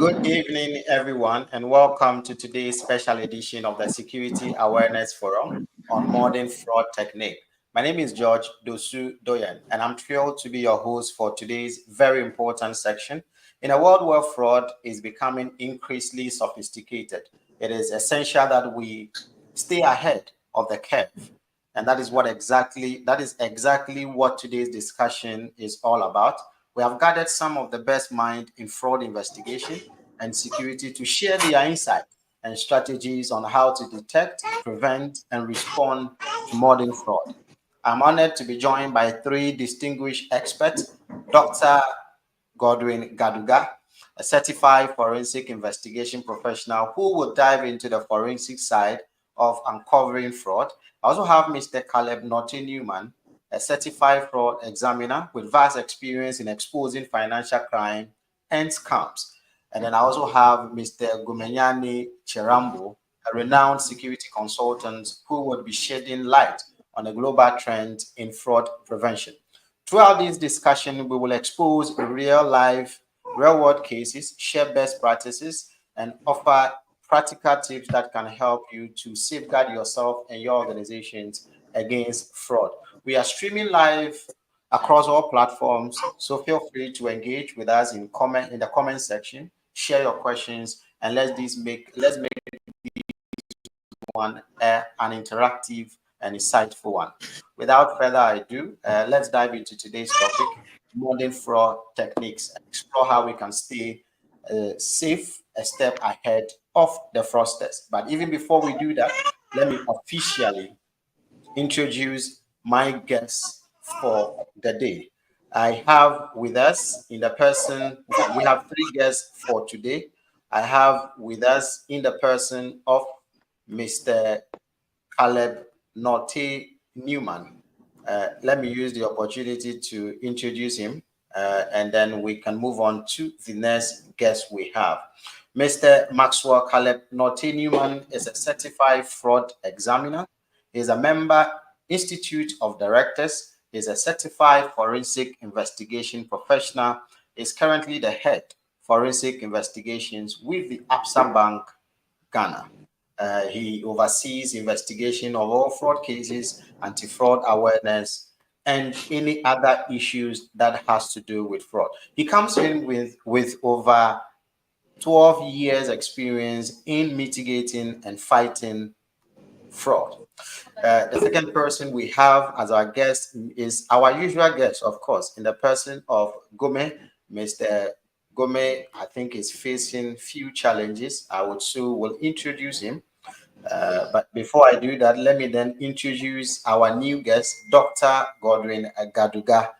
Good evening, everyone, and welcome to today's special edition of the Security Awareness Forum on Modern Fraud Technique. My name is George Dosu Doyen, and I'm thrilled to be your host for today's very important section. In a world where fraud is becoming increasingly sophisticated, it is essential that we stay ahead of the curve. And that is exactly what today's discussion is all about. We have gathered some of the best minds in fraud investigation and security to share their insights and strategies on how to detect, prevent, and respond to modern fraud. I'm honored to be joined by three distinguished experts: Dr. Godwin Gaduga, a certified forensic investigation professional who will dive into the forensic side of uncovering fraud. I also have Mr. Caleb Norton Newman, a certified fraud examiner with vast experience in exposing financial crime and scams. And then I also have Mr. Gumenyani Cherambo, a renowned security consultant who will be shedding light on a global trend in fraud prevention. Throughout this discussion, we will expose real-world cases, share best practices, and offer practical tips that can help you to safeguard yourself and your organizations against fraud. We are streaming live across all platforms, so feel free to engage with us in the comment section, share your questions, and let's make one an interactive and insightful one. Without further ado, let's dive into today's topic: modern fraud techniques, and explore how we can stay safe, a step ahead of the fraudsters. But even before we do that, let me officially introduce my guests for the day. I have with us in the person, we have three guests for today. I have with us in the person of Mr. Caleb Norte Newman. Let me use the opportunity to introduce him, and then we can move on to the next guest we have. Mr. Maxwell Caleb Norte Newman is a certified fraud examiner. He is a member Institute of Directors. He is a certified forensic investigation professional. He is currently the head forensic investigations with the Absa Bank, Ghana. He oversees investigation of all fraud cases, anti-fraud awareness, and any other issues that has to do with fraud. He comes in with over 12 years experience in mitigating and fighting fraud. The second person we have as our guest is our usual guest, of course, in the person of Gome. Mr. Gome, I think, is facing few challenges. I would so will introduce him. But before I do that, let me then introduce our new guest, Dr. Godwin Gaduga.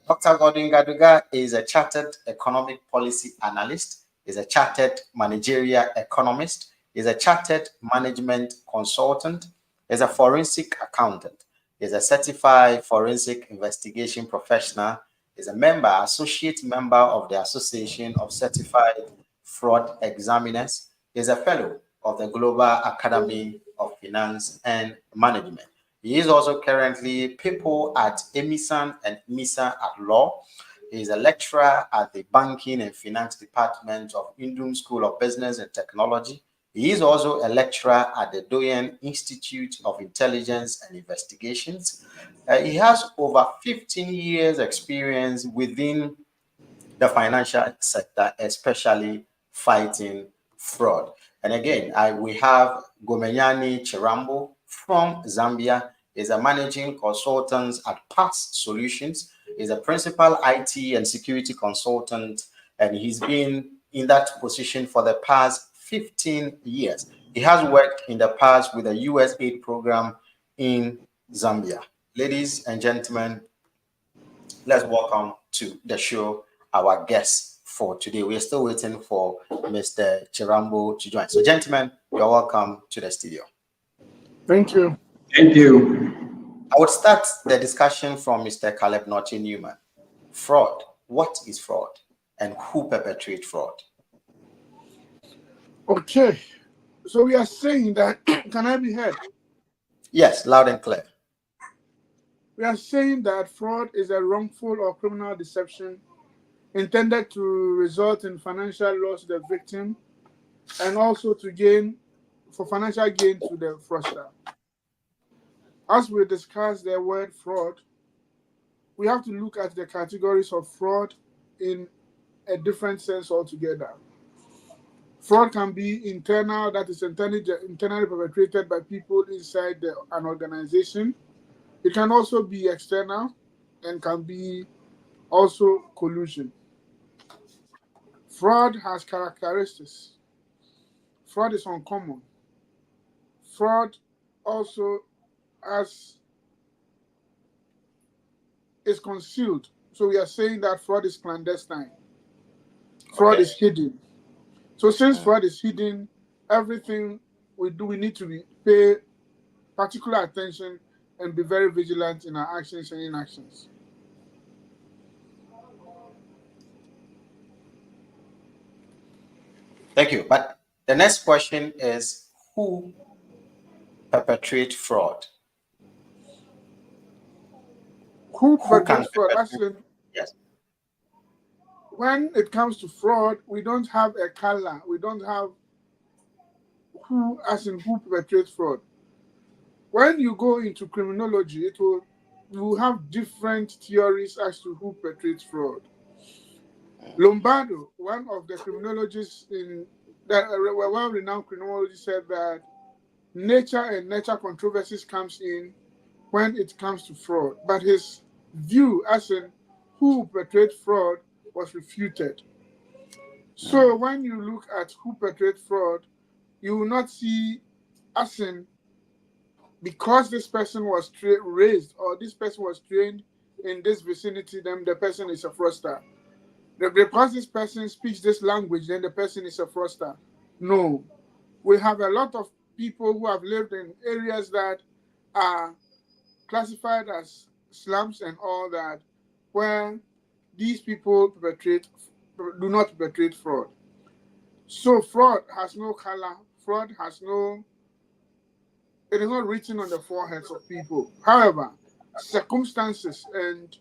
Dr. Godwin Gaduga is a chartered economic policy analyst, is a chartered managerial economist, is a chartered management consultant, is a forensic accountant, is a certified forensic investigation professional, is a associate member of the Association of Certified Fraud Examiners, is a fellow of the Global Academy of Finance and Management. He is also currently people at Emisan and MISA at Law. He is a lecturer at the Banking and Finance Department of Indum School of Business and Technology. He is also a lecturer at the Doyen Institute of Intelligence and Investigations. He has over 15 years experience within the financial sector, especially fighting fraud. And again, we have Gomenyani Chirambo from Zambia. Is a managing consultant at Pax Solutions. Is a principal IT and security consultant, and he's been in that position for the past 15 years. He has worked in the past with a US aid program in Zambia. Ladies and gentlemen, let's welcome to the show our guests for today. We're still waiting for Mr. Chirambo to join. So, gentlemen, you're welcome to the studio. Thank you. Thank you. I would start the discussion from Mr. Caleb Norton Newman. Fraud. What is fraud, and who perpetrates fraud? Okay. So we are saying that, can I be heard? Yes, loud and clear. We are saying that fraud is a wrongful or criminal deception intended to result in financial loss to the victim, and also for financial gain to the fraudster. As we discuss the word fraud, we have to look at the categories of fraud in a different sense altogether. Fraud can be internal, that is internally perpetrated by people inside an organization. It can also be external and can be also collusion. Fraud has characteristics. Fraud is uncommon. Fraud also is concealed. So we are saying that fraud is clandestine. Fraud is hidden. So since fraud is hidden, everything we do, we need to pay particular attention and be very vigilant in our actions and inactions. Thank you. But the next question is, who perpetrates fraud? Who perpetrates fraud? Actually, yes. When it comes to fraud, we don't have a color. We don't have who perpetrates fraud. When you go into criminology, you will have different theories as to who perpetrates fraud. Lombardo, one of the criminologists well-renowned criminologist, said that nature and nature controversies comes in when it comes to fraud. But his view as in who perpetrates fraud was refuted. So when you look at who perpetrates fraud, you will not see as in because this person was raised or this person was trained in this vicinity, then the person is a fraudster. Because this person speaks this language, then the person is a fraudster. No. We have a lot of people who have lived in areas that are classified as slums and all that, where these people do not perpetrate fraud. So fraud has no color. Fraud has it is not written on the foreheads of people. However, circumstances and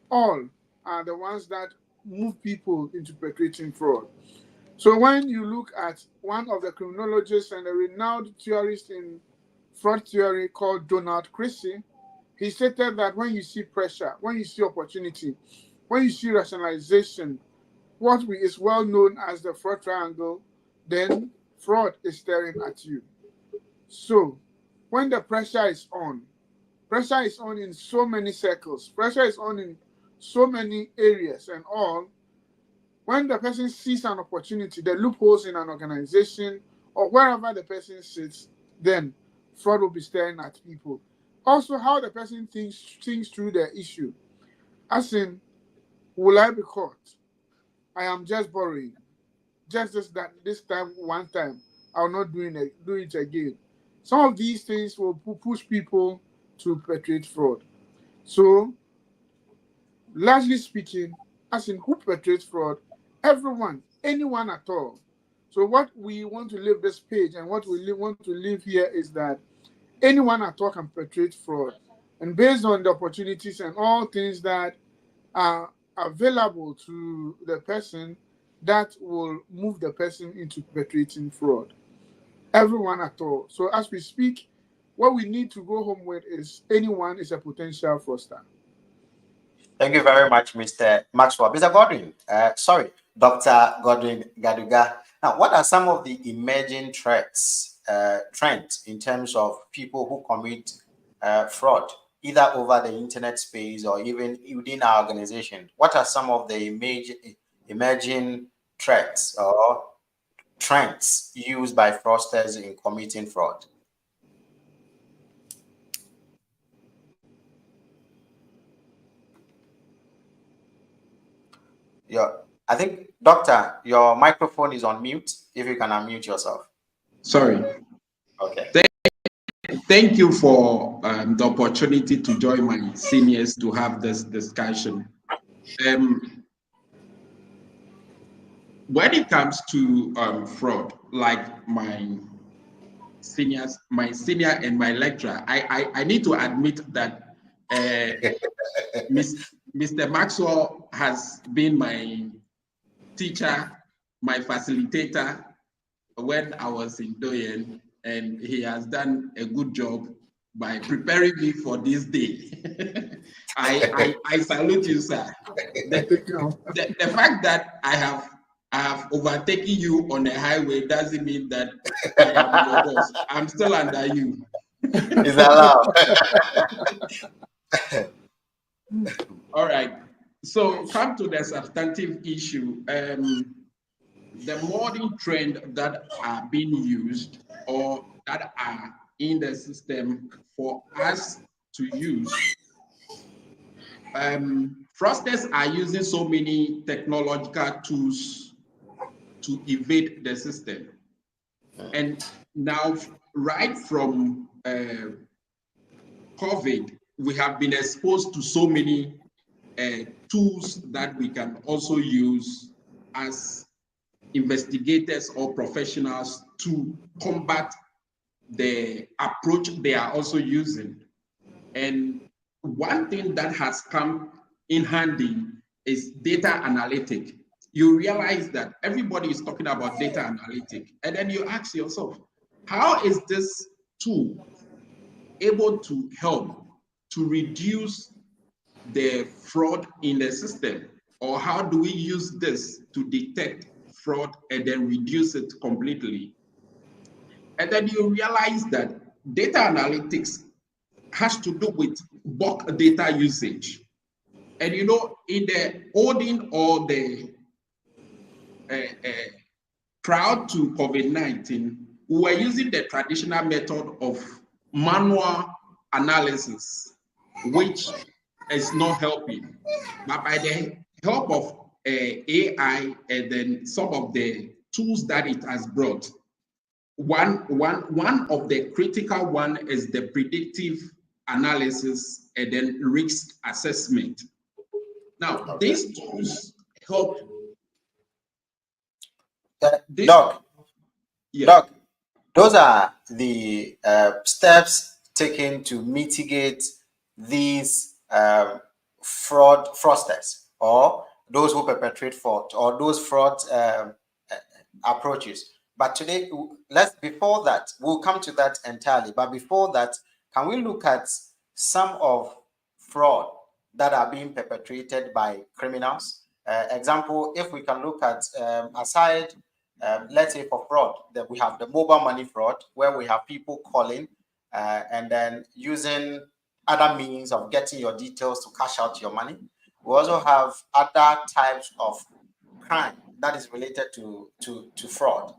all are the ones that move people into perpetrating fraud. So when you look at one of the criminologists and a renowned theorist in fraud theory called Donald Christie, he stated that when you see pressure, when you see opportunity, when you see rationalization, what is well known as the fraud triangle, then fraud is staring at you. So when the pressure is on in so many circles, pressure is on in so many areas and all. When the person sees an opportunity, the loopholes in an organization or wherever the person sits, then fraud will be staring at people. Also, how the person thinks through the issue. As in, will I be caught? I am just borrowing. Just this time, one time, I'll not do it again. Some of these things will push people to perpetrate fraud. So, largely speaking, as in who perpetrates fraud, everyone, anyone at all. So what we want to leave this page and what we want to leave here is that anyone at all can perpetrate fraud. And based on the opportunities and all things that are available to the person, that will move the person into perpetrating fraud. Everyone at all. So as we speak, what we need to go home with is anyone is a potential fraudster. Thank you very much, Mr. Maxwell. Mr. Godwin, Dr. Godwin Gaduga. Now, what are some of the emerging trends in terms of people who commit fraud, either over the internet space or even within our organization? What are some of the emerging threats or trends used by fraudsters in committing fraud? I think, Doctor, your microphone is on mute. If you can unmute yourself. Sorry. Okay. Thank you for the opportunity to join my seniors to have this discussion. When it comes to fraud, like my senior and my lecturer, I need to admit that Mr. Maxwell has been my teacher, my facilitator when I was in Doyen, and he has done a good job by preparing me for this day. I salute you, sir. The fact that I have overtaken you on a highway doesn't mean that I am your boss. I'm still under you. Is allowed. All right. So come to the substantive issue. The modern trend that are being used or that are in the system for us to use. Fraudsters are using so many technological tools to evade the system. And now, right from COVID, we have been exposed to so many tools that we can also use as investigators or professionals to combat the approach they are also using. And one thing that has come in handy is data analytic. You realize that everybody is talking about data analytic, and then you ask yourself, how is this tool able to help to reduce the fraud in the system? Or how do we use this to detect fraud and then reduce it completely? And then you realize that data analytics has to do with bulk data usage. And you know, in the olden or the prior to COVID-19, we were using the traditional method of manual analysis, which is not helping. But by the help of AI and then some of the tools that it has brought, one of the critical one is the predictive analysis and then risk assessment. Now, these tools help. Doc, those are the steps taken to mitigate these fraudsters or those who perpetrate fraud or those fraud approaches. But today, before that, we'll come to that entirely. But before that, can we look at some of fraud that are being perpetrated by criminals? Example, if we can look at aside, let's say for fraud, that we have the mobile money fraud, where we have people calling and then using other means of getting your details to cash out your money. We also have other types of crime that is related to fraud.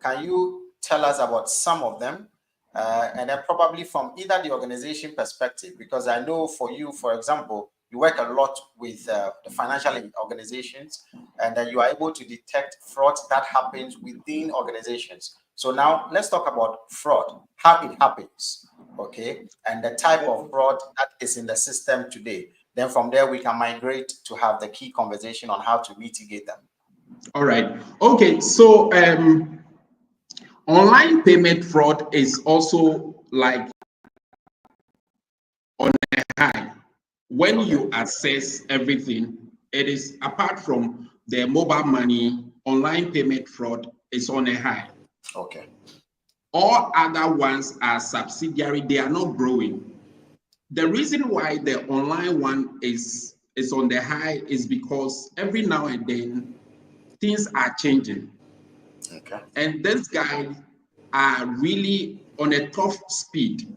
Can you tell us about some of them? And then probably from either the organization perspective, because I know for you, for example, you work a lot with the financial organizations, and then you are able to detect fraud that happens within organizations. So now let's talk about fraud, how it happens, okay, and the type of fraud that is in the system today. Then from there, we can migrate to have the key conversation on how to mitigate them. All right. Okay. So online payment fraud is also like on a high. When you assess everything, it is apart from the mobile money, online payment fraud is on a high. Okay. All other ones are subsidiary, they are not growing. The reason why the online one is on the high is because every now and then things are changing. Okay. And these guys are really on a top speed.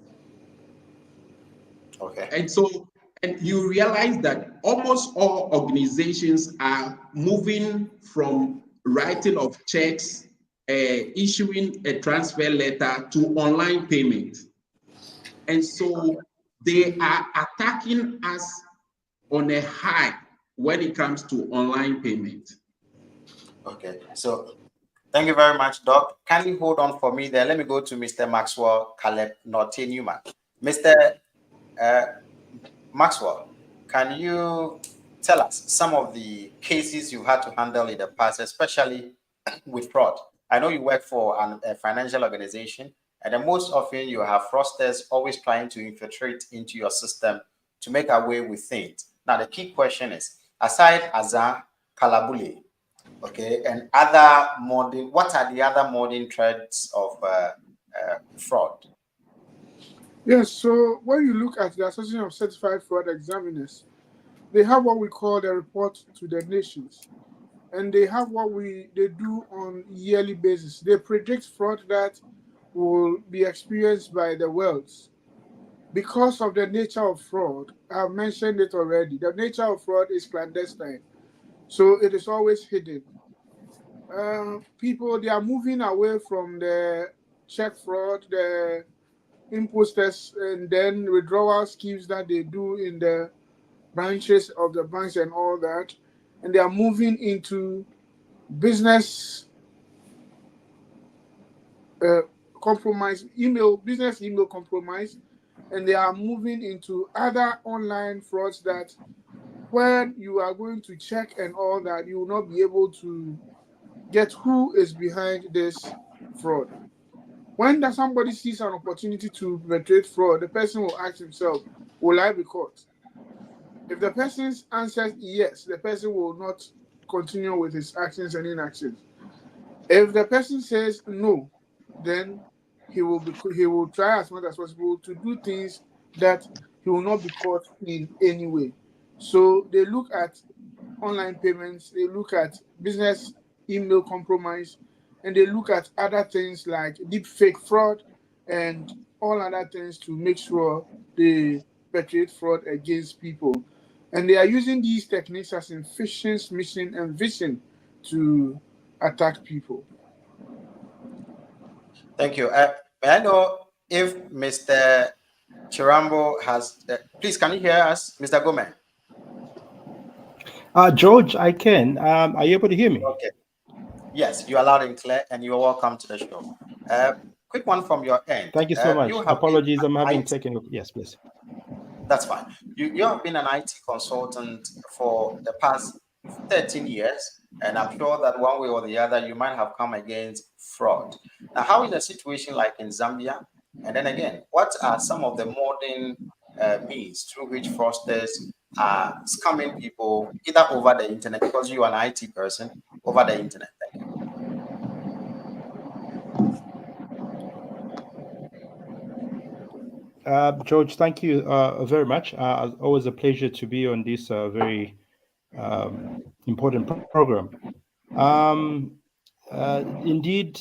Okay. And you realize that almost all organizations are moving from writing of checks, issuing a transfer letter to online payment. And so they are attacking us on a high when it comes to online payment. Okay, so thank you very much, Doc. Kindly hold on for me there. Let me go to Mr. Maxwell Caleb Norte Newman. Mr. Maxwell, can you tell us some of the cases you had to handle in the past, especially with fraud? I know you work for a financial organization, and then most often you have fraudsters always trying to infiltrate into your system to make away with things. Now, the key question is, aside Azan Kalabule, Okay, and other modern, what are the other modern threats of fraud? Yes, so when you look at the Association of Certified Fraud Examiners, they have what we call the report to the nations. And they have what they do on yearly basis. They predict fraud that will be experienced by the world. Because of the nature of fraud, I've mentioned it already. The nature of fraud is clandestine, so it is always hidden. People, they are moving away from the check fraud, the imposters, and then withdrawal schemes that they do in the branches of the banks and all that, and they are moving into business uh, business email compromise, and they are moving into other online frauds that when you are going to check and all that, you will not be able to get who is behind this fraud. When somebody sees an opportunity to perpetrate fraud, the person will ask himself, will I be caught? If the person answers yes, the person will not continue with his actions and inactions. If the person says no, then he will try as much as possible to do things that he will not be caught in any way. So they look at online payments, they look at business email compromise, and they look at other things like deep fake fraud and all other things to make sure they perpetrate fraud against people. And they are using these techniques as in phishing, smishing, and vishing to attack people. Thank you. May I know if Mr. Chirambo has, please, can you hear us, Mr. Gomez? George, I can. Are you able to hear me? Okay. Yes, you are loud and clear, and you are welcome to the show. Quick one from your end. Thank you so much. You have Apologies, I'm having technical. Yes, please. That's fine. You have been an IT consultant for the past 13 years, and I'm sure that one way or the other, you might have come against fraud. Now, how is the situation like in Zambia? And then again, what are some of the modern means through which fraudsters are scamming people either over the internet, because you are an IT person, over the internet? Thank you. George, thank you very much. Always a pleasure to be on this very important program. Indeed,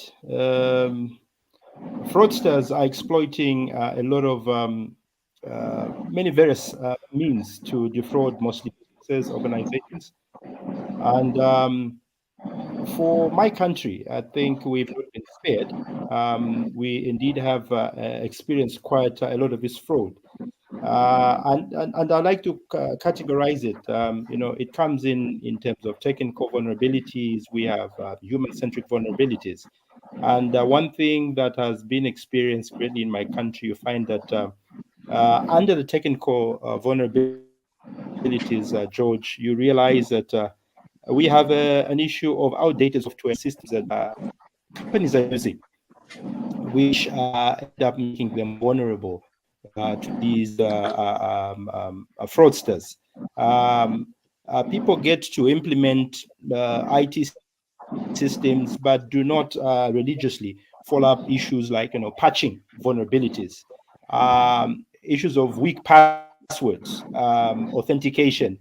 fraudsters are exploiting a lot of many various means to defraud mostly businesses, organizations. And for my country, I think we've not been spared. We indeed have experienced quite a lot of this fraud. And I like to categorize it. It comes in terms of technical vulnerabilities. We have human-centric vulnerabilities. And one thing that has been experienced greatly in my country, you find that under the technical vulnerabilities, George, you realize that we have an issue of outdated software systems that companies are using, which end up making them vulnerable to these fraudsters. People get to implement IT systems, but do not religiously follow up issues like patching vulnerabilities, issues of weak passwords, authentication,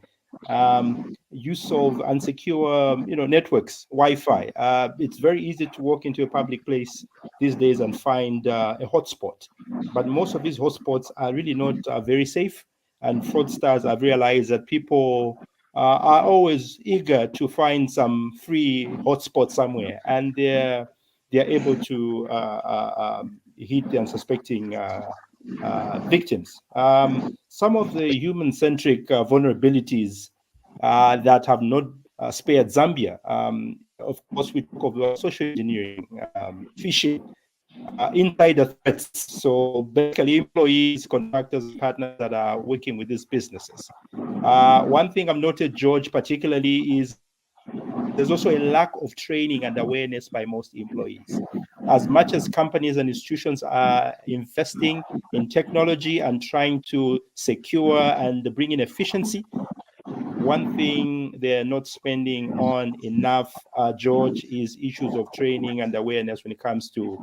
use of unsecure networks, Wi-Fi. It's very easy to walk into a public place these days and find a hotspot, but most of these hotspots are really not very safe, and fraudsters have realized that people are always eager to find some free hotspot somewhere, and they're able to hit the unsuspecting victims. Some of the human-centric vulnerabilities that have not spared Zambia. Of course, we talk of social engineering, phishing, insider threats. So basically, employees, contractors, partners that are working with these businesses. One thing I've noted, George, particularly is there's also a lack of training and awareness by most employees. As much as companies and institutions are investing in technology and trying to secure and bring in efficiency, One thing they're not spending on enough, George, is issues of training and awareness when it comes to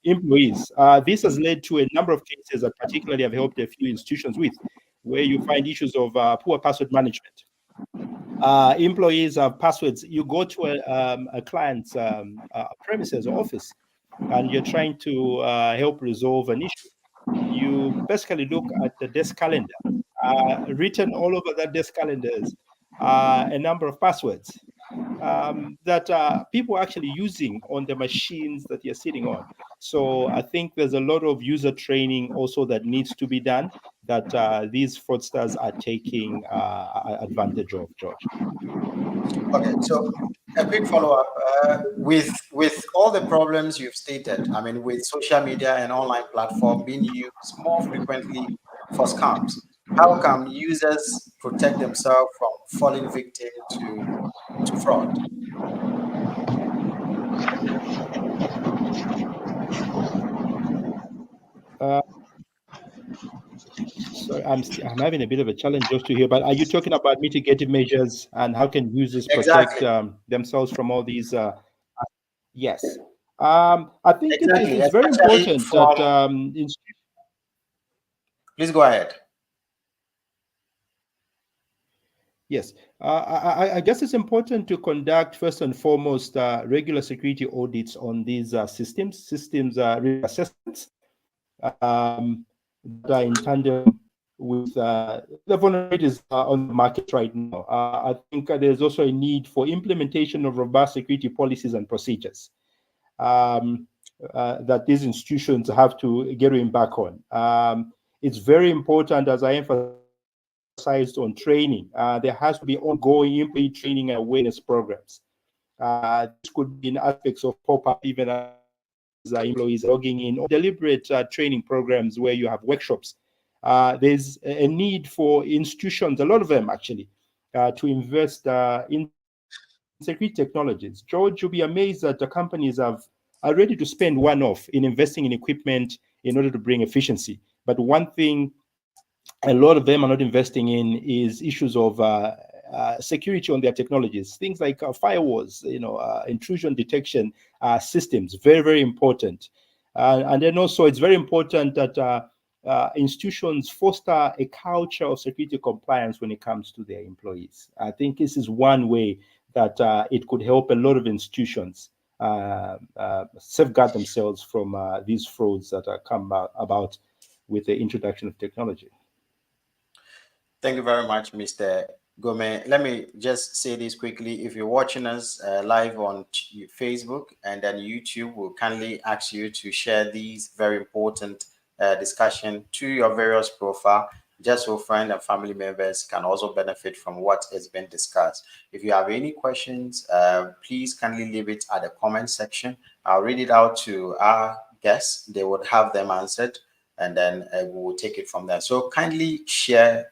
employees. This has led to a number of cases that particularly have helped a few institutions with, where you find issues of poor password management. Employees have passwords. You go to a client's premises or office, and you're trying to help resolve an issue. You basically look at the desk calendar. Written all over that desk calendar is a number of passwords that people are actually using on the machines that you're sitting on. So I think there's a lot of user training also that needs to be done that these fraudsters are taking advantage of, George. Okay, so a quick follow-up. With all the problems you've stated, I mean, with social media and online platform being used more frequently for scams, how can users protect themselves from falling victim to fraud? Sorry, I'm having a bit of a challenge just to hear, but are you talking about mitigative measures and how can users protect Exactly. themselves from all these? Yes. I think Exactly, it's very especially important that from. Please go ahead. yes, I guess it's important to conduct first and foremost regular security audits on these systems assessments that are in tandem with the vulnerabilities on the market right now. I think there's also a need for implementation of robust security policies and procedures that these institutions have to get back on. It's very important, as I emphasized, on training. There has to be ongoing employee training and awareness programs. This could be in aspects of pop-up, even as employees logging in, or deliberate training programs where you have workshops. There's a need for institutions, a lot of them actually, to invest in security technologies. George, you'll be amazed that the companies are ready to spend one-off in investing in equipment in order to bring efficiency. But one thing a lot of them are not investing in is issues of security on their technologies, things like firewalls, intrusion detection systems, very, very important. And then also it's very important that institutions foster a culture of security compliance when it comes to their employees. I think this is one way that it could help a lot of institutions safeguard themselves from these frauds that come about with the introduction of technology. Thank you very much, Mr. Gome. Let me just say this quickly. If you're watching us live on Facebook and then YouTube, we'll kindly ask you to share these very important discussion to your various profile, just so friends and family members can also benefit from what has been discussed. If you have any questions, please kindly leave it at the comment section. I'll read it out to our guests. They would have them answered, and then we will take it from there. So kindly share,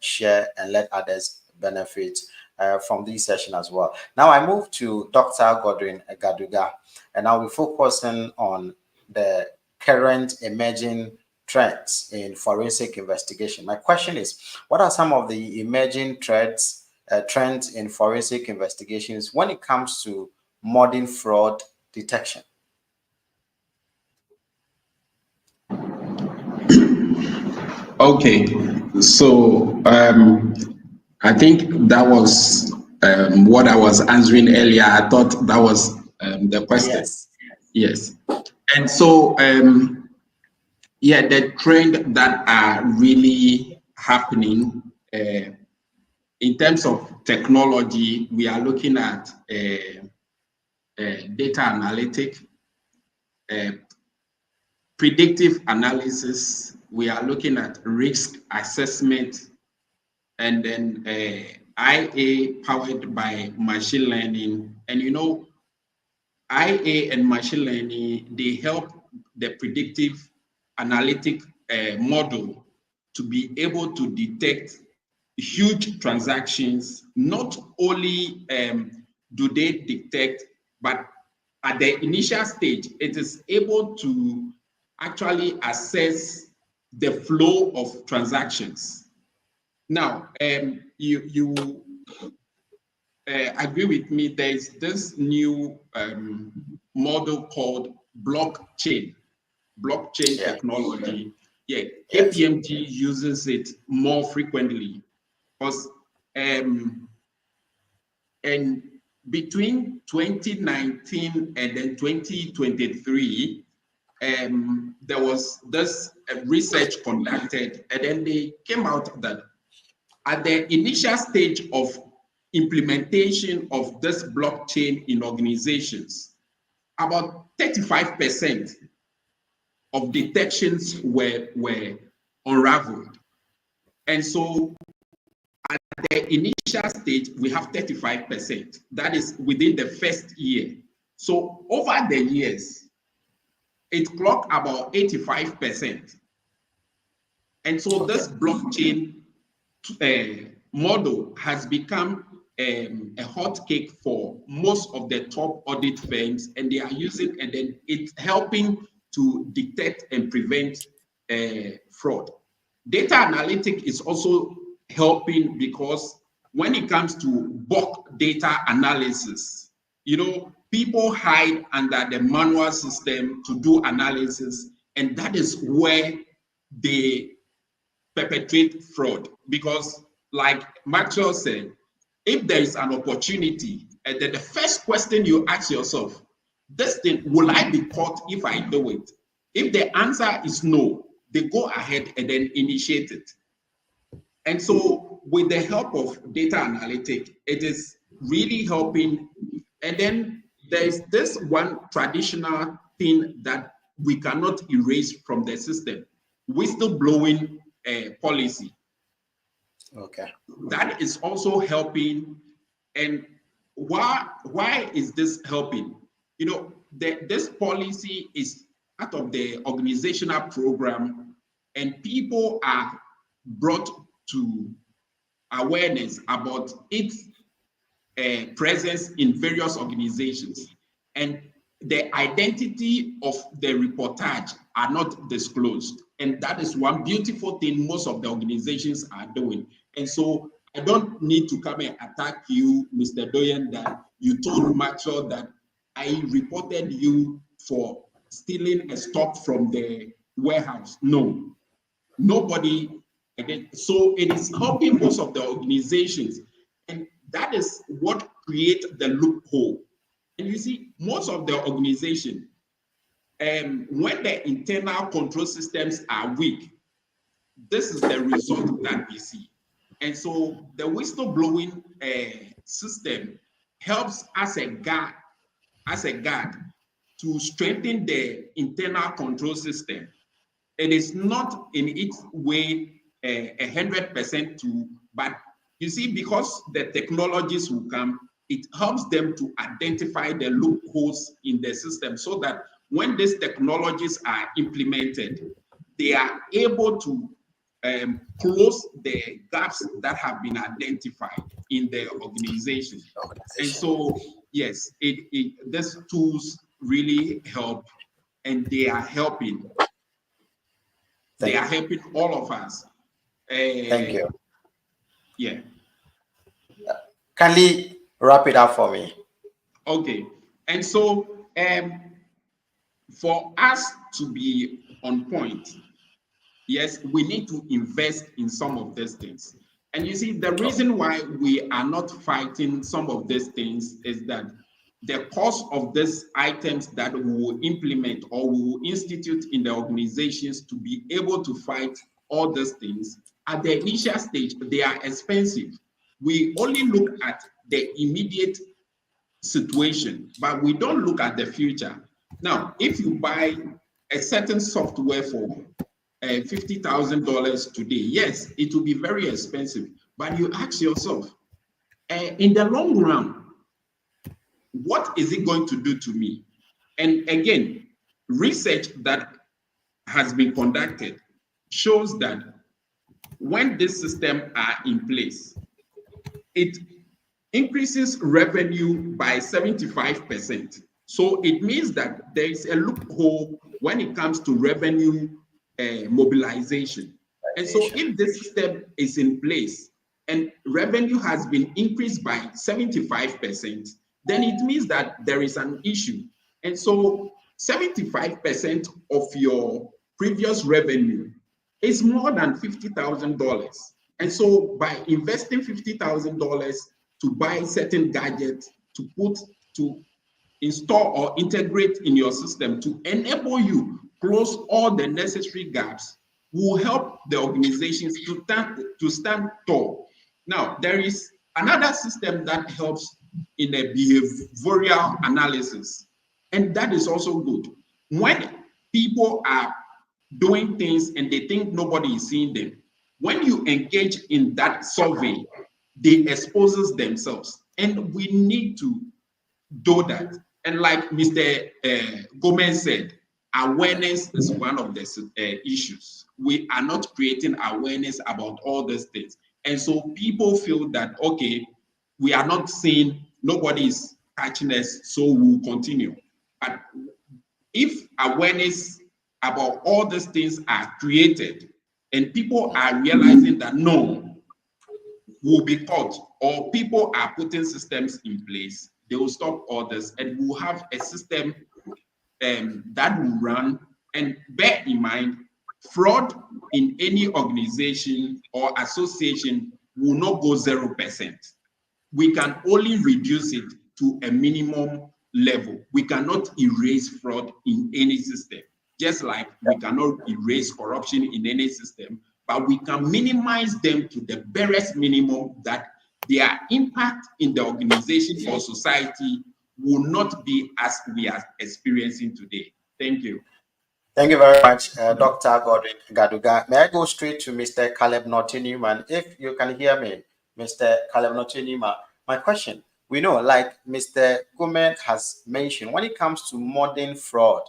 and let others benefit from this session as well. Now I move to Dr. Godwin Gaduga, and I will be focusing on the current emerging trends in forensic investigation. My question is, what are some of the emerging trends in forensic investigations when it comes to modern fraud detection? Okay, so I think that was what I was answering earlier. I thought that was the question. Yes. And so, yeah, the trend that are really happening in terms of technology, we are looking at data analytic, predictive analysis. We are looking at risk assessment, and then IA powered by machine learning. And IA and machine learning, they help the predictive analytic model to be able to detect huge transactions. Not only do they detect, but at the initial stage, it is able to actually assess the flow of transactions. Now, you agree with me, there's this new model called blockchain technology. Yeah, KPMG uses it more frequently because and between 2019 and then 2023, there was this research conducted, and then they came out that at the initial stage of implementation of this blockchain in organizations, about 35% of detections were unraveled. And so at the initial stage, we have 35%. That is within the first year. So over the years, it clocked about 85%. And so this blockchain model has become a hot cake for most of the top audit firms, and they are using, and then it's helping to detect and prevent fraud. Data analytics is also helping because when it comes to bulk data analysis, you know, people hide under the manual system to do analysis, and that is where they perpetrate fraud. Because like Maxwell said, if there is an opportunity, and then the first question you ask yourself, this thing, will I be caught if I do it? If the answer is no, they go ahead and then initiate it. And so with the help of data analytics, it is really helping. And then there's this one traditional thing that we cannot erase from the system, whistleblowing policy. Okay. That is also helping. And why is this helping? You know, this policy is part of the organizational program, and people are brought to awareness about its presence in various organizations, and the identity of the reportage are not disclosed. And that is one beautiful thing most of the organizations are doing. And so I don't need to come and attack you, Mr. Doyen, that you told Maxwell that I reported you for stealing a stock from the warehouse. No, nobody. So it is helping most of the organizations. And that is what creates the loophole. And you see, most of the organization, when the internal control systems are weak, this is the result that we see. And so the whistleblowing system helps as a guard to strengthen the internal control system. It is not in its way 100% true, but you see, because the technologies will come, it helps them to identify the loopholes in the system so that when these technologies are implemented, they are able to close the gaps that have been identified in the organization. And so, yes, these tools really help, and they are helping. They are helping all of us. Thank you. Yeah. Kindly wrap it up for me. Okay. And so, for us to be on point, yes, we need to invest in some of these things. And you see, the reason why we are not fighting some of these things is that the cost of these items that we will implement or we will institute in the organizations to be able to fight all these things, at the initial stage, they are expensive. We only look at the immediate situation, but we don't look at the future. Now, if you buy a certain software for $50,000 today, yes, it will be very expensive, but you ask yourself, in the long run, what is it going to do to me? And again, research that has been conducted shows that when this system are in place, it increases revenue by 75%. So it means that there is a loophole when it comes to revenue mobilization. And so if this system is in place and revenue has been increased by 75%, then it means that there is an issue. And so 75% of your previous revenue is more than $50,000. And so by investing $50,000 to buy certain gadgets to install or integrate in your system to enable you close all the necessary gaps will help the organizations to stand tall. Now, there is another system that helps in a behavioral analysis, and that is also good. When people are doing things and they think nobody is seeing them, when you engage in that survey, they expose themselves, and we need to do that. And like Mr. Gomez said, awareness is one of the issues. We are not creating awareness about all these things. And so people feel that, okay, we are not seeing, nobody is catching us, so we'll continue. But if awareness about all these things are created and people are realizing that no, will be caught, or people are putting systems in place, they will stop others, and we'll have a system that will run. And bear in mind, fraud in any organization or association will not go 0%. We can only reduce it to a minimum level. We cannot erase fraud in any system, just like we cannot erase corruption in any system, but we can minimize them to the barest minimum that their impact in the organization or society will not be as we are experiencing today. Thank you. Thank you very much, Dr. Godwin Gaduga. May I go straight to Mr. Caleb Norton-Newman? If you can hear me, Mr. Caleb Norton-Newman, my question, we know, like Mr. Gomez has mentioned, when it comes to modern fraud,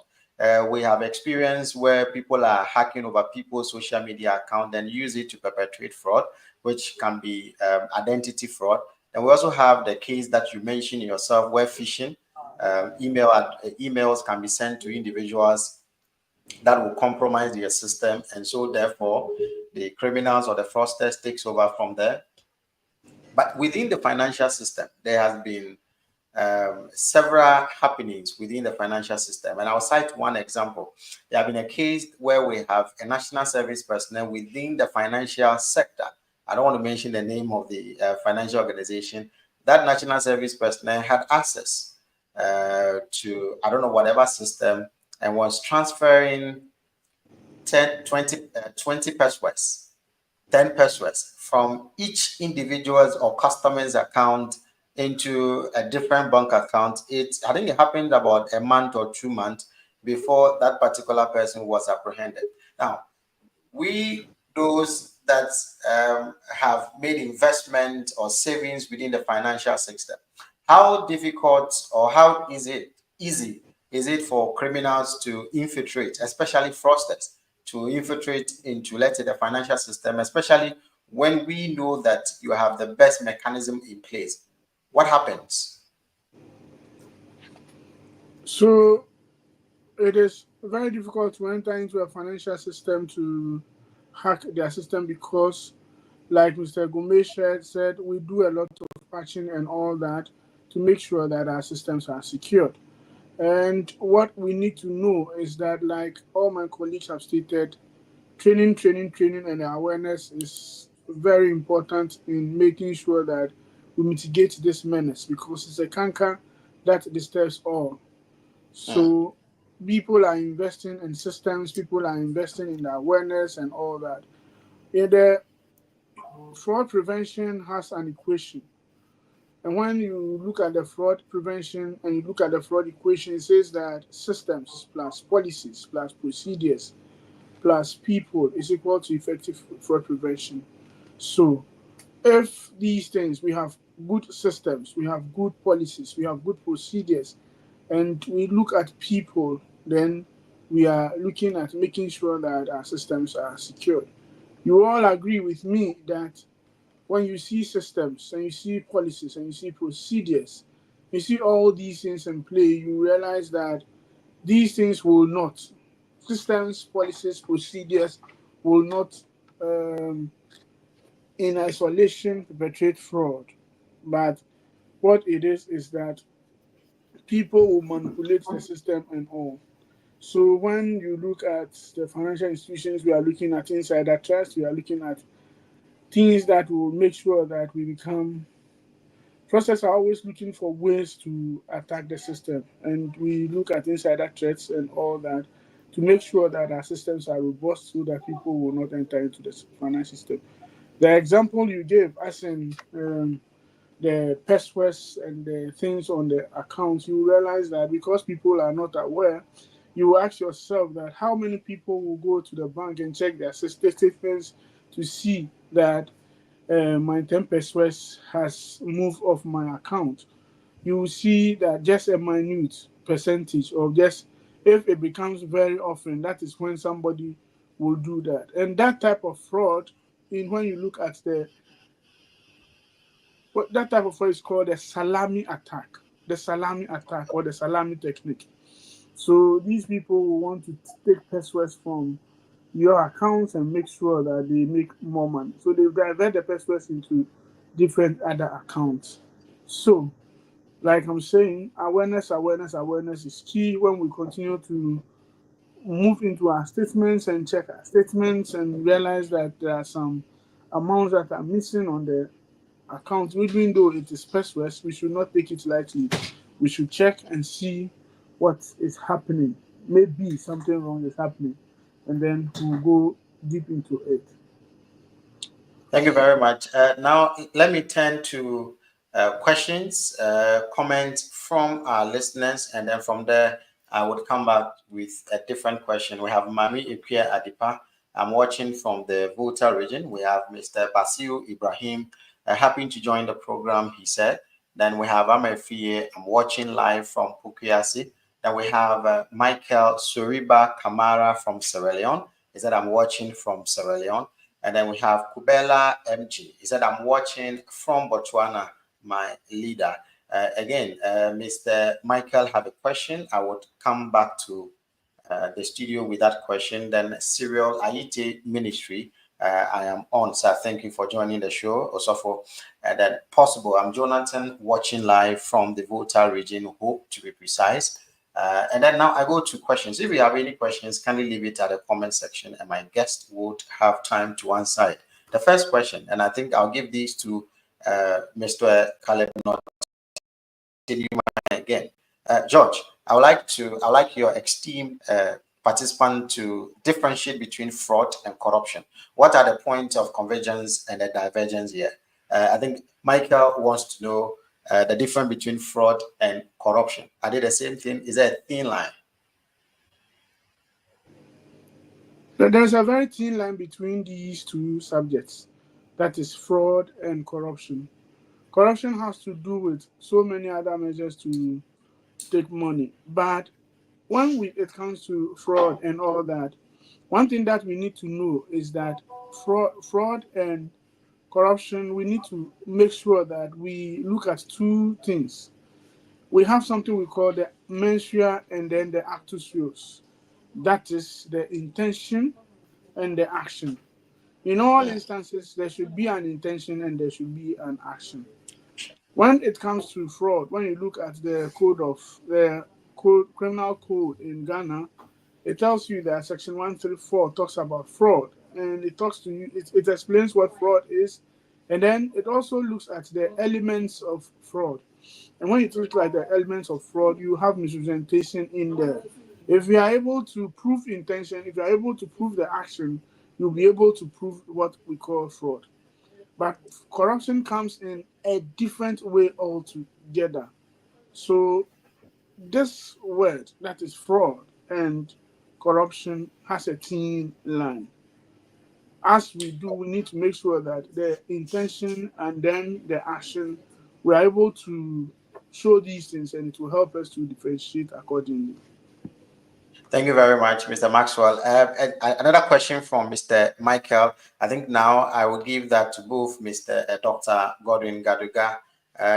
we have experience where people are hacking over people's social media account and use it to perpetrate fraud, which can be identity fraud. And we also have the case that you mentioned yourself, where phishing emails can be sent to individuals that will compromise their system, and so therefore the criminals or the fraudsters takes over from there. But within the financial system, there has been several happenings within the financial system, and I'll cite one example. There have been a case where we have a national service personnel within the financial sector. I don't want to mention the name of the financial organization. That national service personnel had access to, I don't know, whatever system, and was transferring 20 pesos, 10 pesos from each individual's or customer's account into a different bank account. I think it happened about a month or 2 months before that particular person was apprehended. Now, those that have made investment or savings within the financial system, how difficult or how easy is it for criminals to infiltrate, especially fraudsters, to infiltrate into, let's say, the financial system, especially when we know that you have the best mechanism in place? What happens? So it is very difficult to enter into a financial system to hack their system because, like Mr. Gomez said, we do a lot of patching and all that to make sure that our systems are secured. And what we need to know is that, like all my colleagues have stated, training, and awareness is very important in making sure that we mitigate this menace, because it's a canker that disturbs all. So people are investing in systems, people are investing in the awareness and all that. And the fraud prevention has an equation. And when you look at the fraud prevention and you look at the fraud equation, it says that systems plus policies plus procedures plus people is equal to effective fraud prevention. So if these things, we have good systems, we have good policies, we have good procedures, and we look at people, then we are looking at making sure that our systems are secured. You all agree with me that when you see systems and you see policies and you see procedures, you see all these things in play, you realize that these things will not, systems, policies, procedures will not in isolation perpetrate fraud, but what it is that people will manipulate the system and all. So when you look at the financial institutions, we are looking at insider trust, we are looking at things that will make sure that we become. Processors are always looking for ways to attack the system, and we look at insider threats and all that to make sure that our systems are robust so that people will not enter into the financial system. The example you gave, as in the passwords and the things on the accounts, you realize that because people are not aware, you ask yourself that how many people will go to the bank and check their statements to see that my 10 pesos has moved off my account. You will see that just a minute percentage of just if it becomes very often, that is when somebody will do that. And that type of fraud, in when you look at the what that type of fraud is called the salami attack, or the salami technique. So these people will want to take passwords from your accounts and make sure that they make more money. So they divert the passwords into different other accounts. So, like I'm saying, awareness is key when we continue to move into our statements and check our statements and realize that there are some amounts that are missing on the account. Even though it is passwords, we should not take it lightly. We should check and see what is happening. Maybe something wrong is happening, and then we'll go deep into it. Thank you very much. Now, let me turn to questions, comments from our listeners, and then from there, I would come back with a different question. We have Mami Ipia Adipa. I'm watching from the Volta region. We have Mr. Basil Ibrahim, happy to join the program, he said. Then we have Amefie, I'm watching live from Pukiasi. Then we have Michael Suriba Kamara from Sierra Leone. He said, I'm watching from Sierra Leone. And then we have Kubela MG. He said, I'm watching from Botswana, my leader. Again, Mr. Michael had a question. I would come back to the studio with that question. Then Cyril Ayite Ministry, I am on. So thank you for joining the show. Also for that possible. I'm Jonathan, watching live from the Volta region, Hope to be precise. And then now I go to questions. If you have any questions, kindly leave it at the comment section and my guest would have time to answer it. The first question, and I think I'll give these to Mr. Caleb again. George, I would like your esteemed participant to differentiate between fraud and corruption. What are the points of convergence and the divergence here? I think Michael wants to know the difference between fraud and corruption. Are they the same thing? Is there a thin line? There's a very thin line between these two subjects, that is fraud and corruption. Corruption has to do with so many other measures to take money, but when it comes to fraud and all that, one thing that we need to know is that fraud and corruption, we need to make sure that we look at two things. We have something we call the mens rea and then the actus reus. That is the intention and the action. In all instances, there should be an intention and there should be an action. When it comes to fraud, when you look at the criminal code in Ghana, it tells you that section 134 talks about fraud, and it talks to you, it explains what fraud is, and then it also looks at the elements of fraud. And when you look at the elements of fraud, you have misrepresentation in there. If you are able to prove intention, if you are able to prove the action, you'll be able to prove what we call fraud. But corruption comes in a different way altogether. So this word, that is fraud and corruption, has a thin line. As we do, we need to make sure that the intention and then the action, we are able to show these things and it will help us to differentiate accordingly. Thank you very much, Mr. Maxwell. Another question from Mr. Michael. I think now I will give that to both Mr. Dr. Godwin Gaduga.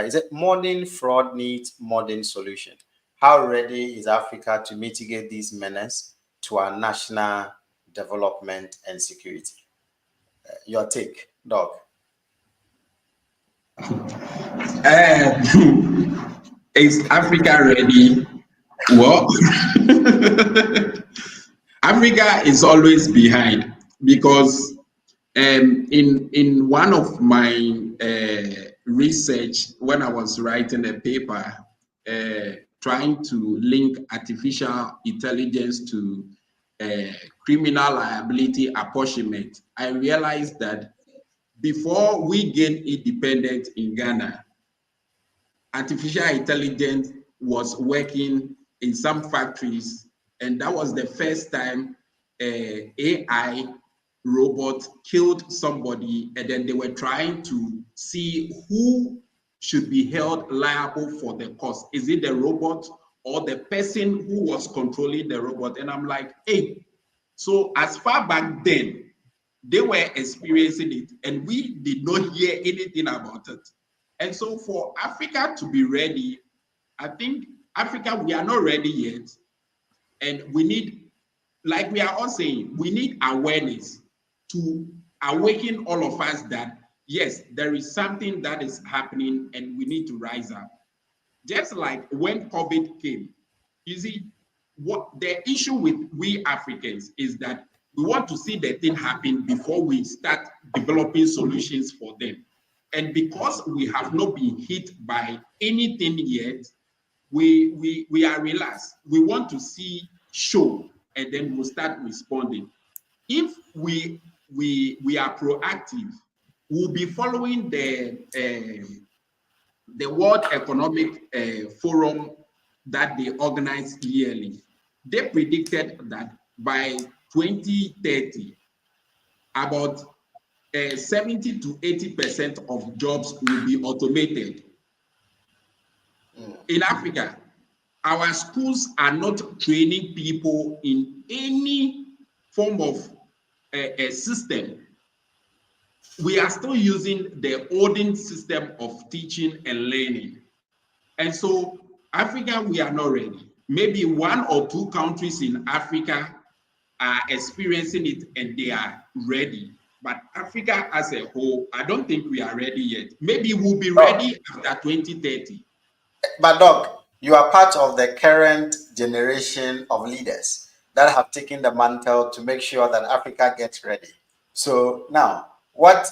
Is it modern fraud needs modern solution? How ready is Africa to mitigate these menaces to our national development and security? Your take, Doc. Is Africa ready? Well, Africa is always behind because in one of my research, when I was writing a paper trying to link artificial intelligence to criminal liability apportionment, I realized that before we gained independence in Ghana, artificial intelligence was working in some factories, and that was the first time AI robot killed somebody, and then they were trying to see who should be held liable for the cost. Is it the robot or the person who was controlling the robot? And I'm like, hey, so as far back then, they were experiencing it, and we did not hear anything about it. And so for Africa to be ready, I think Africa, we are not ready yet. And we need, like we are all saying, we need awareness to awaken all of us that, yes, there is something that is happening and we need to rise up. Just like when COVID came, you see, what the issue with we Africans is that we want to see the thing happen before we start developing solutions for them. And because we have not been hit by anything yet, we are relaxed. We want to see show, and then we'll start responding. If we are proactive, we'll be following the World Economic Forum that they organize yearly. They predicted that by 2030, about 70 to 80% of jobs will be automated. In Africa, our schools are not training people in any form of a system. We are still using the olden system of teaching and learning. And so Africa, we are not ready. Maybe 1 or 2 countries in Africa are experiencing it and they are ready. But Africa as a whole, I don't think we are ready yet. Maybe we'll be ready after 2030. But Doc, you are part of the current generation of leaders that have taken the mantle to make sure that Africa gets ready. So now, what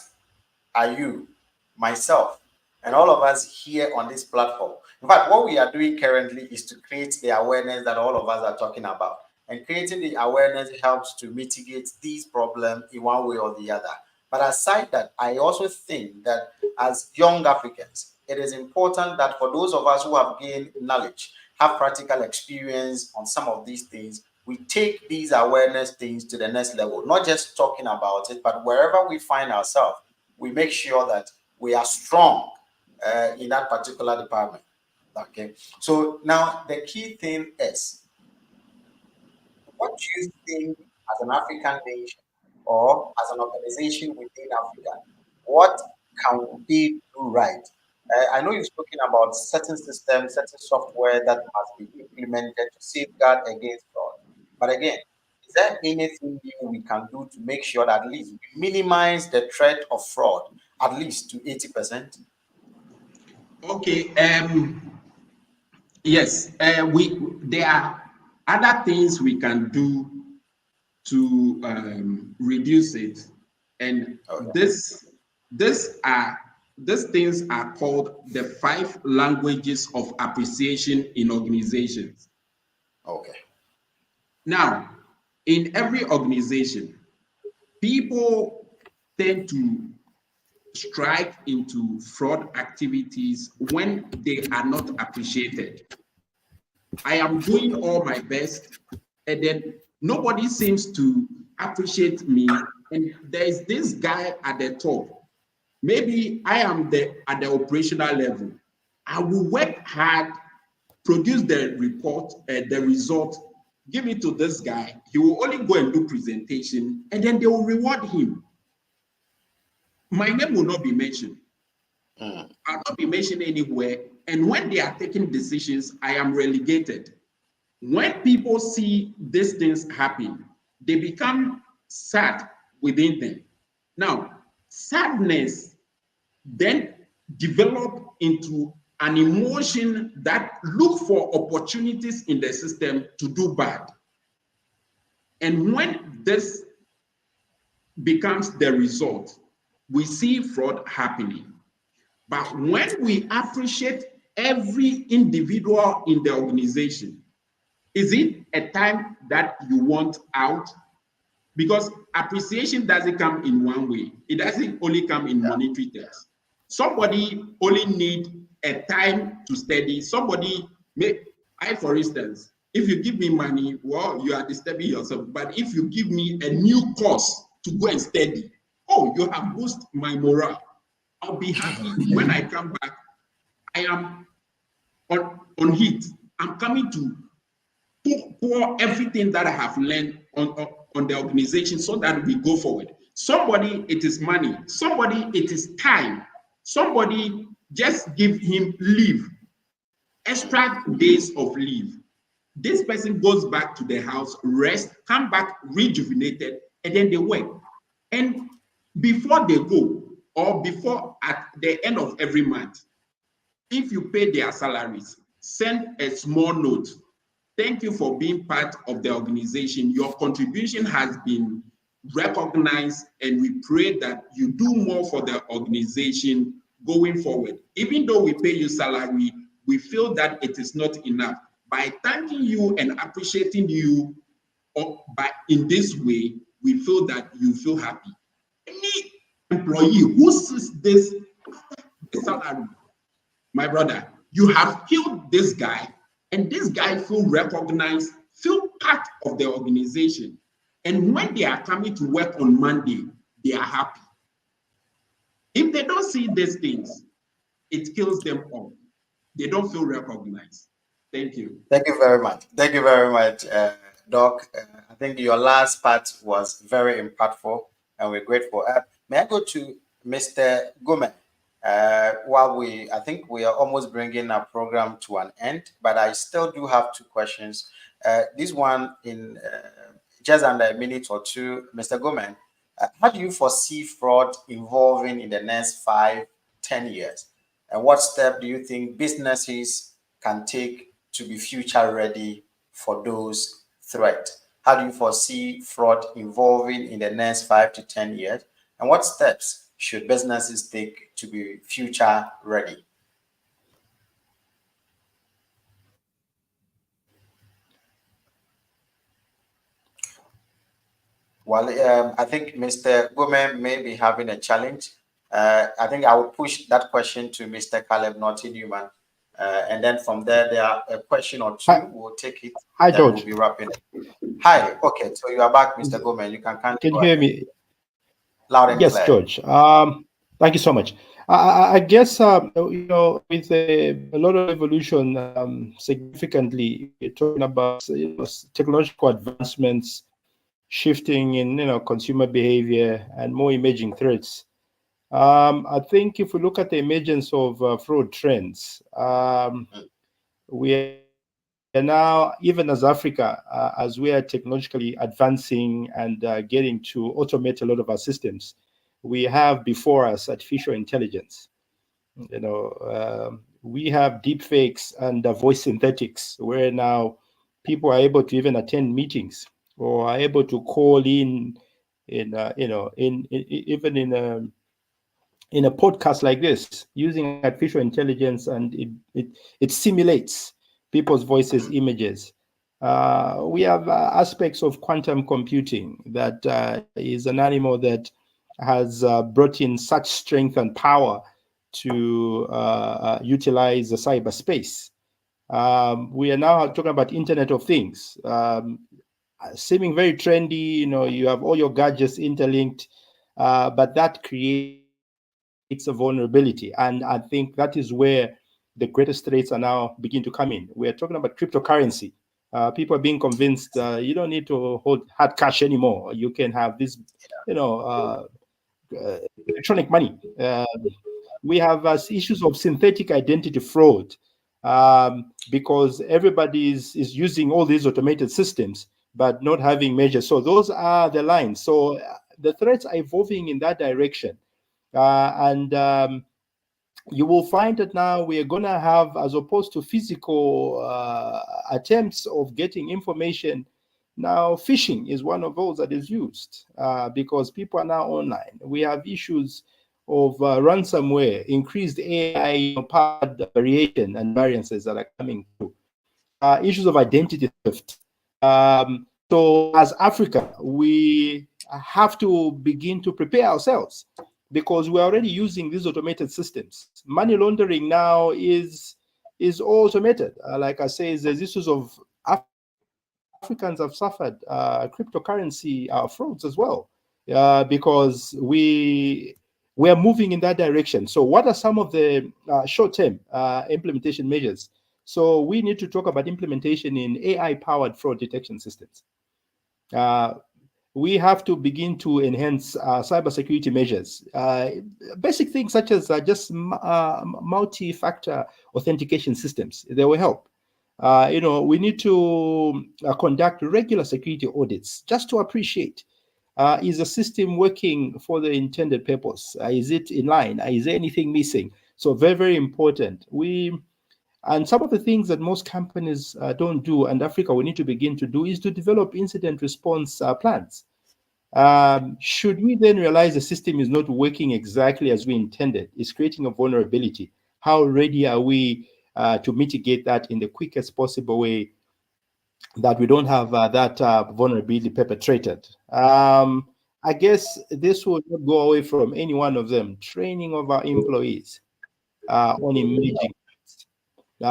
are you, myself, and all of us here on this platform? In fact, what we are doing currently is to create the awareness that all of us are talking about. And creating the awareness helps to mitigate these problems in one way or the other. But aside that, I also think that as young Africans, it is important that for those of us who have gained knowledge, have practical experience on some of these things, we take these awareness things to the next level, not just talking about it, but wherever we find ourselves, we make sure that we are strong in that particular department. Okay. So now the key thing is, what do you think as an African nation or as an organization within Africa, what can they do right? I know you've spoken about certain systems, certain software that must be implemented to safeguard against fraud. But again, is there anything new we can do to make sure that at least we minimize the threat of fraud at least to 80%? Okay. Yes. There are other things we can do to reduce it, and these things are called the 5 languages of appreciation in organizations. Okay. Now, in every organization, people tend to strike into fraud activities when they are not appreciated. I am doing all my best, and then nobody seems to appreciate me. And there's this guy at the top. Maybe I am at the operational level. I will work hard, produce the report, the result, give it to this guy. He will only go and do presentation, and then they will reward him. My name will not be mentioned. I'll not be mentioned anywhere. And when they are taking decisions, I am relegated. When people see these things happen, they become sad within them. Now, sadness then develop into an emotion that look for opportunities in the system to do bad. And when this becomes the result, we see fraud happening. But when we appreciate every individual in the organization, is it a time that you want out? Because appreciation doesn't come in one way. It doesn't only come in monetary terms. Somebody only need a time to study. Somebody for instance, if you give me money, well, you are disturbing yourself. But if you give me a new course to go and study, oh, you have boosted my morale. I'll be happy when I come back. I am on heat. I'm coming to pour everything that I have learned on the organization so that we go forward. Somebody, it is money. Somebody, it is time. Somebody, just give him leave, extra days of leave. This person goes back to the house, rest, come back rejuvenated, and then they work. And before they go, or before at the end of every month, if you pay their salaries, send a small note. Thank you for being part of the organization. Your contribution has been recognized, and we pray that you do more for the organization going forward. Even though we pay you salary, we feel that it is not enough. By thanking you and appreciating you in this way, we feel that you feel happy. Any employee who sees this salary, my brother, you have killed this guy, and this guy feel recognized, feel part of the organization. And when they are coming to work on Monday, they are happy. If they don't see these things, it kills them off. They don't feel recognized. Thank you. Thank you very much. Thank you very much, Doc. I think your last part was very impactful, and we're grateful. May I go to Mr. Gomez? I think we are almost bringing our program to an end, but I still do have two questions. This one in just under a minute or two, Mr. Gomez, how do you foresee fraud evolving in the next 5-10 years? And what step do you think businesses can take to be future ready for those threats? How do you foresee fraud evolving in the next 5 to 10 years? And what steps should businesses take to be future ready? Well, I think Mr. Gomez may be having a challenge. I think I will push that question to Mr. Caleb Naughty-Newman. And then from there are a question or two. We'll take it. Hi, George. We'll be wrapping up. Hi. Okay. So you are back, Mr. Gomez. You can you hear me? Loud and clear. Yes, George. Thank you so much. I guess with a lot of evolution, significantly we're talking about technological advancements, shifting in consumer behavior, and more emerging threats. I think if we look at the emergence of fraud trends, we are now, even as Africa, as we are technologically advancing and getting to automate a lot of our systems, we have before us artificial intelligence. We have deep fakes and voice synthetics, where now people are able to even attend meetings or are able to call in a podcast like this using artificial intelligence, and it simulates people's voices, images. We have aspects of quantum computing that is an animal that has brought in such strength and power to utilize the cyberspace. We are now talking about Internet of Things, seeming very trendy. You have all your gadgets interlinked, but that creates a vulnerability, and I think that is where the greatest threats are now beginning to come in. We're talking about cryptocurrency. People are being convinced you don't need to hold hard cash anymore. You can have this, electronic money. We have issues of synthetic identity fraud because everybody is using all these automated systems, but not having measures. So those are the lines. So the threats are evolving in that direction. And you will find that now we are going to have, as opposed to physical attempts of getting information, now phishing is one of those that is used because people are now online. We have issues of ransomware, increased AI-powered variation and variances that are coming through. Issues of identity theft. So as Africa, we have to begin to prepare ourselves because we're already using these automated systems. Money laundering now is all automated. Like I say, there's issues of Africans have suffered cryptocurrency frauds as well because we are moving in that direction. So what are some of the short-term implementation measures? So we need to talk about implementation in AI-powered fraud detection systems. We have to begin to enhance cybersecurity measures. Basic things such as just multi-factor authentication systems, they will help. We need to conduct regular security audits just to appreciate, is the system working for the intended purpose? Is it in line? Is there anything missing? So very, very important. And some of the things that most companies don't do, and Africa we need to begin to do, is to develop incident response plans. Should we then realize the system is not working exactly as we intended, it's creating a vulnerability, how ready are we to mitigate that in the quickest possible way that we don't have that vulnerability perpetrated? I guess this will not go away from any one of them. Training of our employees on emerging.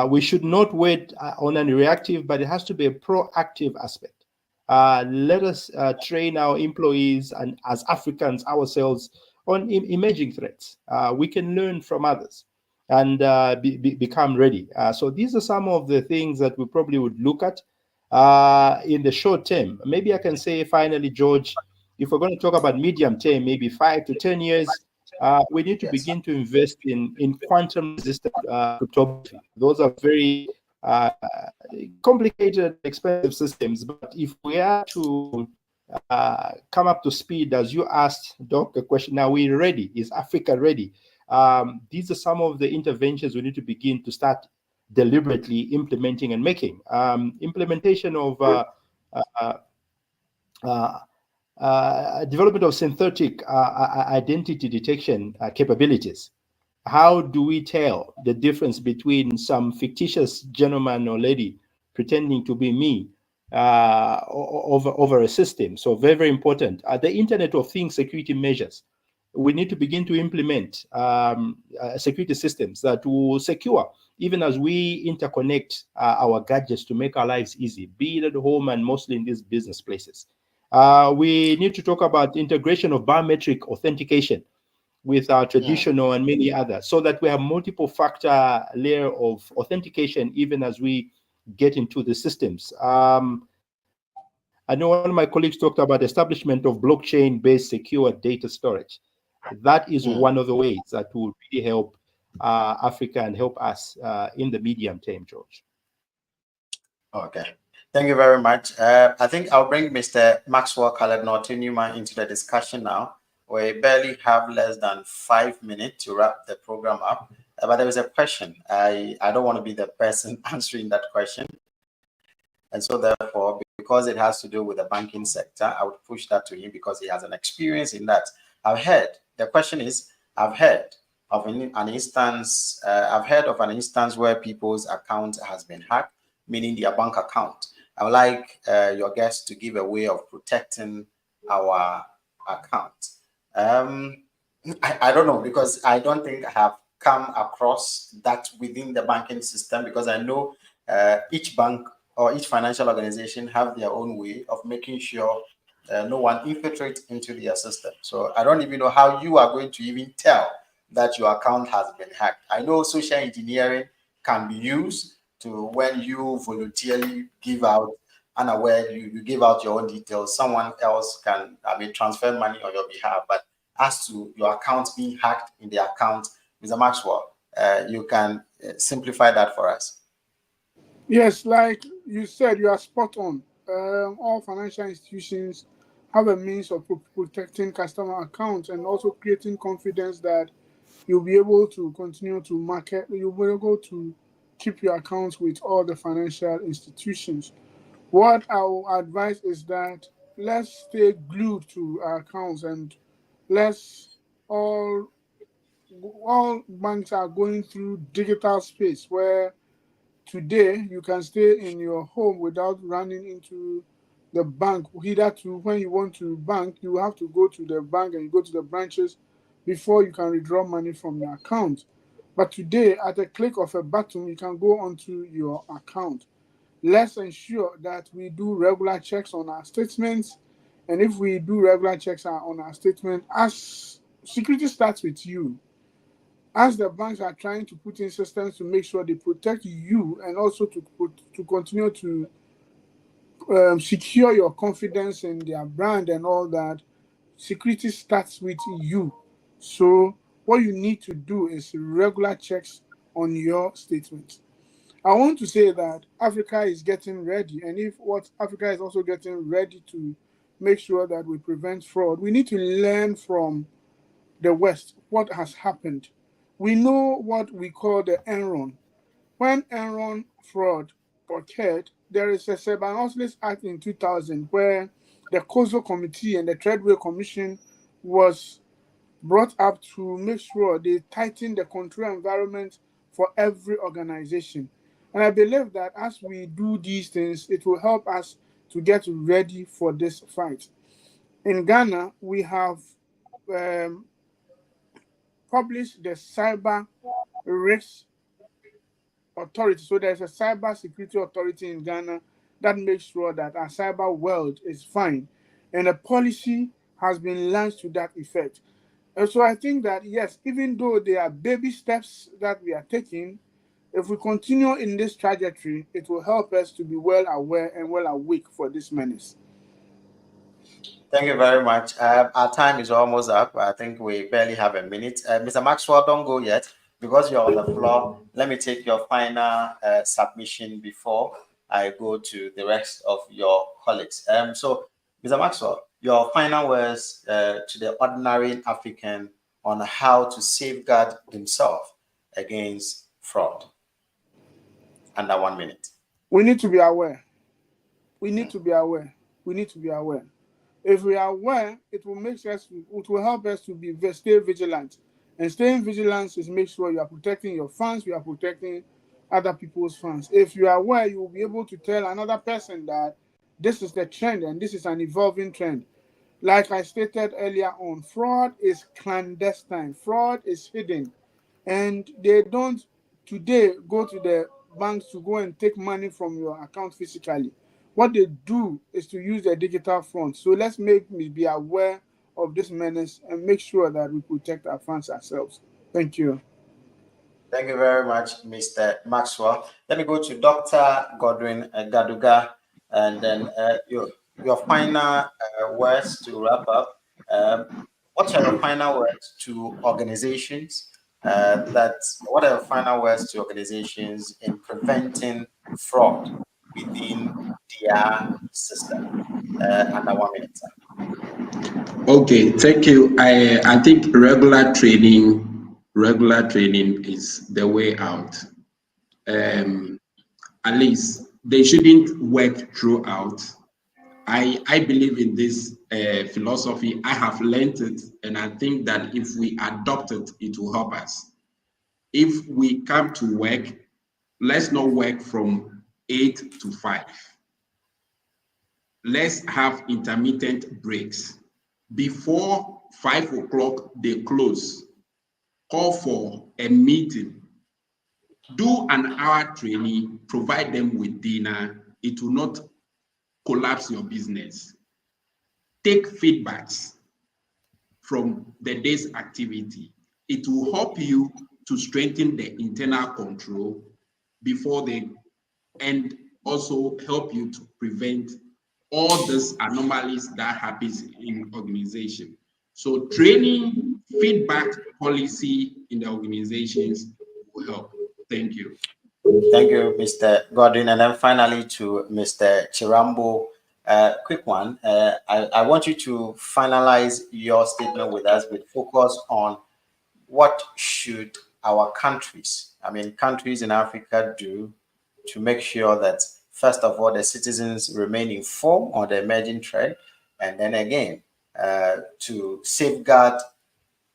We should not wait on a reactive, but it has to be a proactive aspect. Let us train our employees and as Africans ourselves on emerging threats. We can learn from others and become ready. So these are some of the things that we probably would look at in the short term. Maybe I can say finally, George, if we're going to talk about medium term, maybe 5 to 10 years, we need to begin to invest in quantum resistant cryptography. Those are very complicated, expensive systems, but if we are to come up to speed, as you asked, Doc, the question, now we're ready. Is Africa ready? These are some of the interventions we need to begin to start deliberately implementing and making. Implementation of development of synthetic identity detection capabilities. How do we tell the difference between some fictitious gentleman or lady pretending to be me over a system? So very, very important. The Internet of Things security measures. We need to begin to implement security systems that will secure, even as we interconnect our gadgets to make our lives easy, be it at home and mostly in these business places. We need to talk about integration of biometric authentication with our traditional and many others, so that we have multiple factor layer of authentication even as we get into the systems. I know one of my colleagues talked about establishment of blockchain-based secure data storage. That is one of the ways that will really help Africa and help us in the medium term, George. Okay. Thank you very much. I think I'll bring Mr. Maxwell Khaled-Nortey-Newman into the discussion now. We barely have less than 5 minutes to wrap the program up. But there is a question. I don't want to be the person answering that question. And so therefore, because it has to do with the banking sector, I would push that to him because he has an experience in that. The question is, I've heard of an instance where people's account has been hacked, meaning their bank account. I would like your guest to give a way of protecting our account. I don't know, because I don't think I have come across that within the banking system, because I know each bank or each financial organization have their own way of making sure no one infiltrates into their system. So I don't even know how you are going to even tell that your account has been hacked. I know social engineering can be used to when you voluntarily give out unaware, you give out your own details, someone else can transfer money on your behalf. But as to your account being hacked in the account, Mr. Maxwell, you can simplify that for us. Yes, like you said, you are spot on. All financial institutions have a means of protecting customer accounts and also creating confidence that you'll be able to continue to market, you'll be able to keep your accounts with all the financial institutions. What I will advise is that let's stay glued to our accounts and let's all banks are going through digital space where today you can stay in your home without running into the bank. Hitherto, when you want to bank, you have to go to the bank and you go to the branches before you can withdraw money from your account. But today, at a click of a button, you can go onto your account. Let's ensure that we do regular checks on our statements. And if we do regular checks on our statement, as security starts with you, as the banks are trying to put in systems to make sure they protect you and also to continue to secure your confidence in their brand and all that, security starts with you. So what you need to do is regular checks on your statements. I want to say that Africa is getting ready, and if what Africa is also getting ready to make sure that we prevent fraud, we need to learn from the West what has happened. We know what we call the Enron. When Enron fraud occurred, there is a Sarbanes-Oxley Act in 2000 where the COSO Committee and the Treadway Commission was brought up to make sure they tighten the control environment for every organization. And I believe that as we do these things, it will help us to get ready for this fight. In Ghana, we have published the Cyber Risk Authority. So there's a cyber security authority in Ghana that makes sure that our cyber world is fine. And a policy has been launched to that effect. And so I think that, yes, even though there are baby steps that we are taking, if we continue in this trajectory, it will help us to be well aware and well awake for this menace. Thank you very much. Our time is almost up. I think we barely have a minute. Mr. Maxwell, don't go yet because you're on the floor. Let me take your final submission before I go to the rest of your colleagues. So, Mr. Maxwell, your final words to the ordinary African on how to safeguard himself against fraud. Under 1 minute. We need to be aware. We need to be aware. We need to be aware. If we are aware, it will help us to stay vigilant. And staying vigilant is make sure you are protecting your funds, you are protecting other people's funds. If you are aware, you will be able to tell another person that this is the trend and this is an evolving trend. Like I stated earlier on, fraud is clandestine. Fraud is hidden. And they don't today go to the banks to go and take money from your account physically. What they do is to use the digital front. So let's be aware of this menace and make sure that we protect our funds ourselves. Thank you. Thank you very much, Mr. Maxwell. Let me go to Dr. Godwin Gaduga, and then your final words to wrap up. What are your final words to organizations? What are your final words to organizations in preventing fraud within their system? Under 1 minute. Okay, thank you. I think regular training is the way out. At least they shouldn't work throughout. I believe in this philosophy. I have learned it, and I think that if we adopt it, it will help us. If we come to work, let's not work from 8 to 5. Let's have intermittent breaks. Before 5 o'clock, they close. Call for a meeting. Do an hour training, provide them with dinner. It will not collapse your business. Take feedbacks from the day's activity. It will help you to strengthen the internal control before they, and also help you to prevent all these anomalies that happens in organization. So training, feedback policy in the organizations will help. Thank you. Thank you, Mr. Godwin. And then finally to Mr. Chirambo, Quick one. I want you to finalize your statement with us with focus on what should our countries, I mean, countries in Africa do to make sure that, first of all, the citizens remain informed on the emerging trend, and then again, to safeguard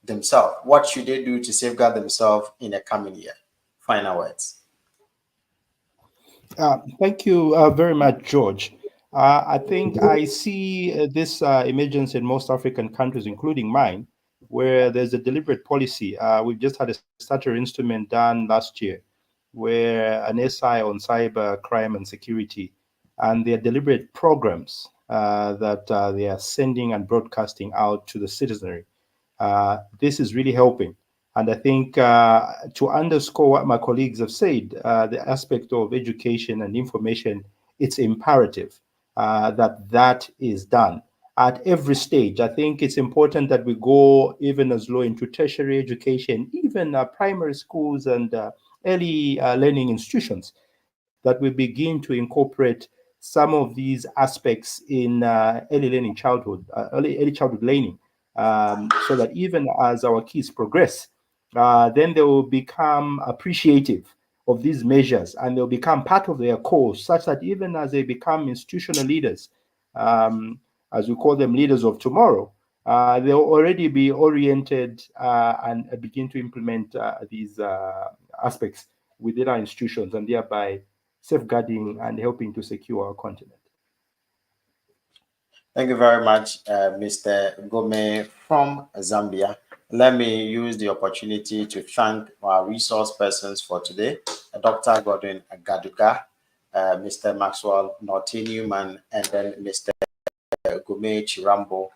themselves. What should they do to safeguard themselves in the coming year? Final words. Thank you very much, George. I think I see this emergence in most African countries, including mine, where there's a deliberate policy. We've just had a starter instrument done last year, where an SI on cyber crime and security, and their deliberate programs that they are sending and broadcasting out to the citizenry. This is really helping. And I think to underscore what my colleagues have said, the aspect of education and information, it's imperative that is done at every stage. I think it's important that we go even as low into tertiary education, even primary schools and early learning institutions, that we begin to incorporate some of these aspects in early learning childhood, early childhood learning, so that even as our kids progress, then they will become appreciative of these measures and they'll become part of their course, such that even as they become institutional leaders, as we call them, leaders of tomorrow, they'll already be oriented and begin to implement these aspects within our institutions, and thereby safeguarding and helping to secure our continent. Thank you very much, Mr. Gome from Zambia. Let me use the opportunity to thank our resource persons for today, Dr. Godwin Gaduga, Mr. Maxwell Nortinium, and then Mr. Gome Chirambo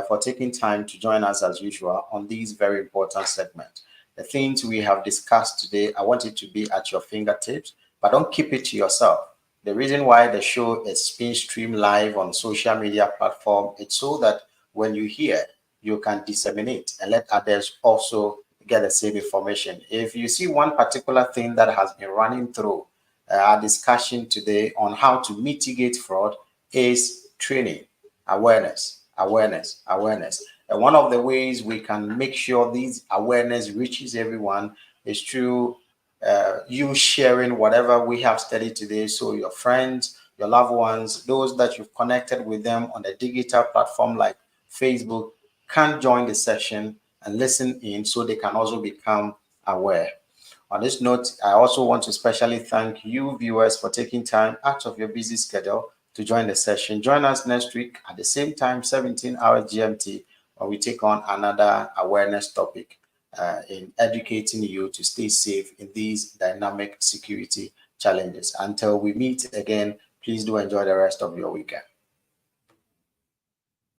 for taking time to join us as usual on these very important segments. The things we have discussed today, I want it to be at your fingertips, but don't keep it to yourself. The reason why the show is being streamed live on social media platform, it's so that when you hear, you can disseminate and let others also get the same information. If you see one particular thing that has been running through our discussion today on how to mitigate fraud is training, awareness. And one of the ways we can make sure these awareness reaches everyone is through you sharing whatever we have studied today. So your friends, your loved ones, those that you've connected with them on a digital platform like Facebook can join the session and listen in so they can also become aware. On this note, I also want to especially thank you viewers for taking time out of your busy schedule to join the session. Join us next week at the same time, 17 hours GMT, when we take on another awareness topic in educating you to stay safe in these dynamic security challenges. Until we meet again, please do enjoy the rest of your weekend.